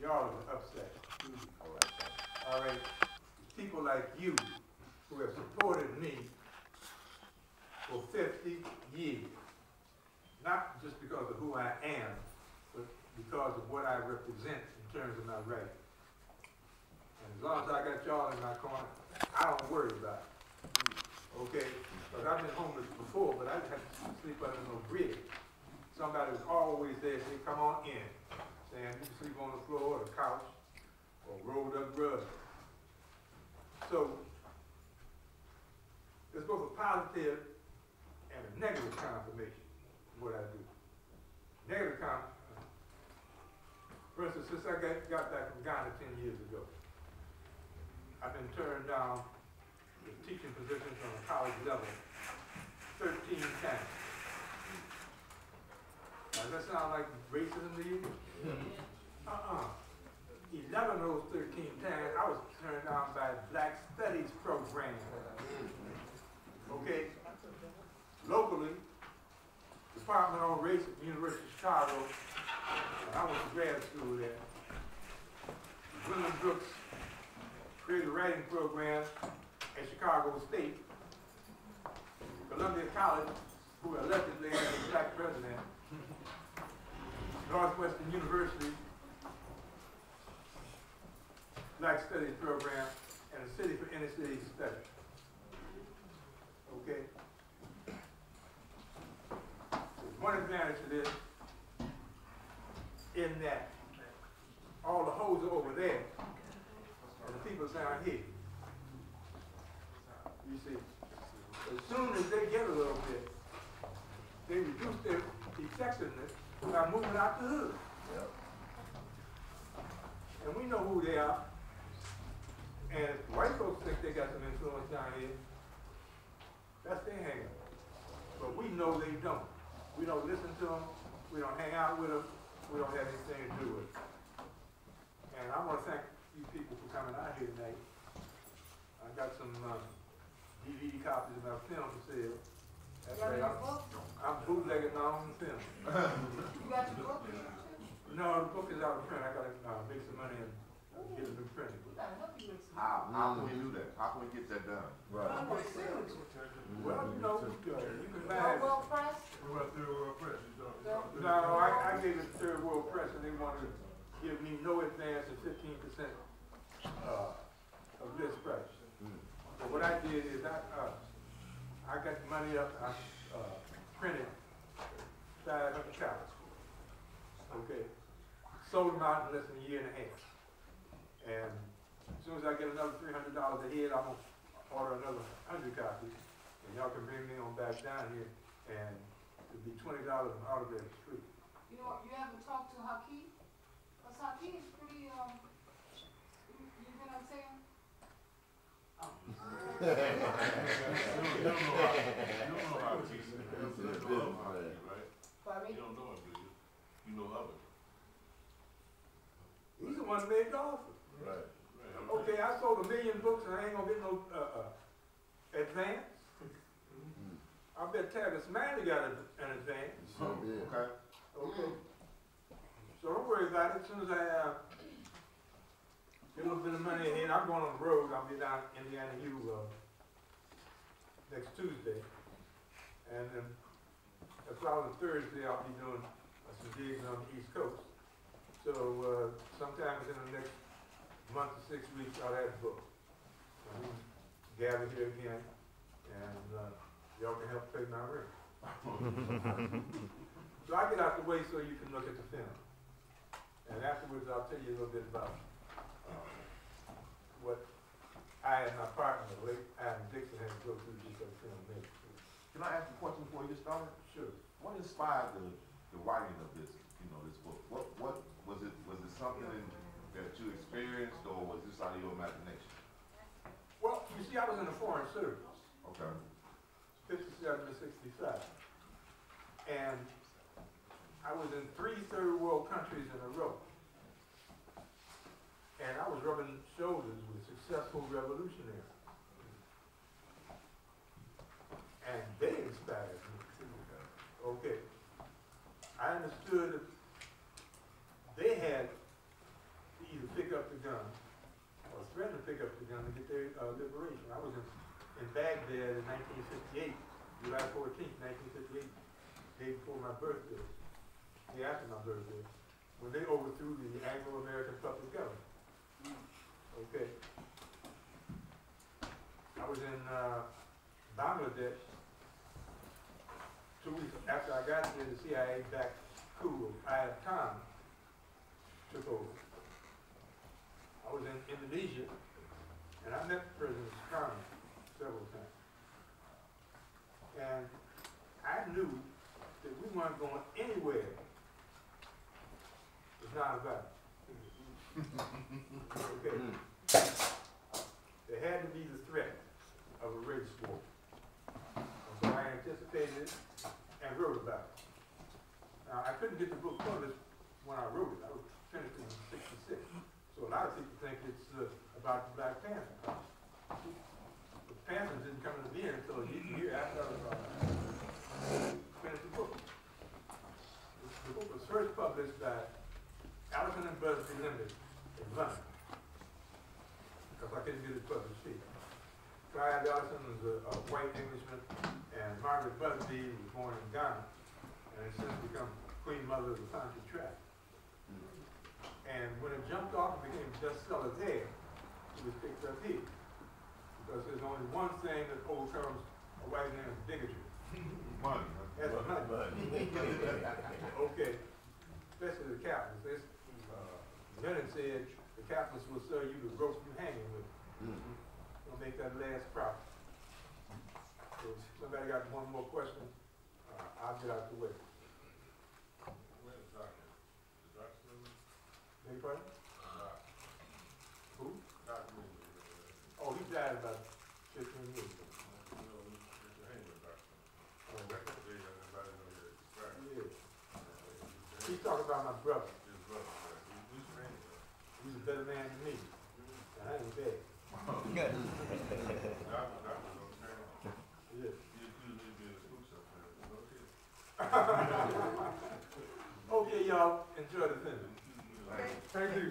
y'all are upset. All right, people like you who have supported me for 50 years, not just because of who I am, but because of what I represent in terms of my rights. And as long as I got y'all in my corner, I don't worry about it. Okay? Because I've been homeless before, but I didn't have to sleep under no bridge. Somebody was always there, say, come on in. Saying you can sleep on the floor or the couch or rolled up rug. So there's both a positive and a negative confirmation of what I do. Negative confirmation. For instance, since I got back from Ghana 10 years ago, I've been turned down with teaching positions on a college level 13 times. Does that sound like racism to you? 11 of those 13 times, I was turned down by Black Studies program. Okay? Locally, Department on Race at the University of Chicago, I went to grad school there. William Brooks creative writing program at Chicago State. Columbia College, who allegedly had a black president. Northwestern University Black Studies program, and the City for Inner City Studies. Okay? There's one advantage to this, in that all the hoes are over there, and the people down here. You see, as soon as they get a little bit, they reduce their effectiveness by moving out the hood. Yep. And we know who they are. And if white folks think they got some influence down here, that's their hang up. But we know they don't. We don't listen to them. We don't hang out with them. We don't have anything to do with it. And I want to thank you people for coming out here tonight. I got some DVD copies of my film for sale. That's right. I'm bootlegging my own film. You got your book? No, the book is out of print. I got to make some money and get a new printing. How can we do that? How can we get that done? Right. Well, you know, you can buy it. World Press? What, Third World Press? No, I gave it to Third World Press and they wanted to give me no advance of 15% of this price. So what I did is I got the money up, I printed 500 copies. Okay. Sold them out in less than a year and a half. And as soon as I get another $300 a head, I'm going to order another 100 copies. And y'all can bring me on back down here and it'll be $20 an autograph free. You know, you haven't talked to Hakeem? Because Hakeem is pretty, you know what I'm saying? You don't know how to teach it. You don't know how to, right? Pardon me? You don't know it, do you? You know of it. He's the one who made the offer. Right. Okay, I sold 1 million books and I ain't gonna get no advance. I bet Tavis Manley got an advance. Okay. Okay. So don't worry about it. As soon as I get a little bit of money in, I'm going on the road. I'll be down in Indiana U next Tuesday. And then the following Thursday, I'll be doing some gigs on the East Coast. So sometime within the next month to 6 weeks, I'll have a book. So we gather here again, and y'all can help pay my rent. So I'll get out the way so you can look at the film. And afterwards, I'll tell you a little bit about what I and my partner, the late Adam Dixon, had to go through to get the film made. Can I ask a question before you get started? Sure. What inspired the writing of this, this book? What was it? Was it something that you experienced, or was this out of your imagination? Well, you see, I was in the Foreign Service. Okay. 57 to 65. And I was in 3 third world countries in a row. And I was rubbing shoulders with successful revolutionaries. And they inspired me. Okay. I understood that they had gun, or threatened to pick up the gun to get their liberation. I was in Baghdad in 1958, July 14th, 1958, day before my birthday, day after my birthday, when they overthrew the Anglo-American puppet government. Okay. I was in Bangladesh 2 weeks after I got there. The CIA back coup of Ayub Khan took over. I was in Indonesia, and I met President Khan several times. And I knew that we weren't going anywhere with non-violence. Okay. There had to be the threat of a race war. And so I anticipated it and wrote about it. Now, I couldn't get the book published when I wrote it. I was finished in '66. So a lot of people think it's about the Black Panther. The Panthers didn't come into being until a year after I was finished the book. The book was first published by Allison and Busby Limited in London, because I couldn't get it published here. Clyde Allison was a white Englishman, and Margaret Busby was born in Ghana, and has since become Queen Mother of the Pontchartrain. And when it jumped off and became a bestseller there, it was picked up here. Because there's only one thing that overcomes a white man's bigotry. Money. That's money. Okay. Especially the capitalists. Lenin said the capitalists will sell you the rope you hanging with. We'll make that last profit. So if somebody got one more question, I'll get out the way. Beg your pardon? Who? Oh, he died about 15 years ago. Yeah. He's talking about my brother. He's a better man than me. And I ain't bad. Yeah. Okay, y'all, enjoy the film. Thank you.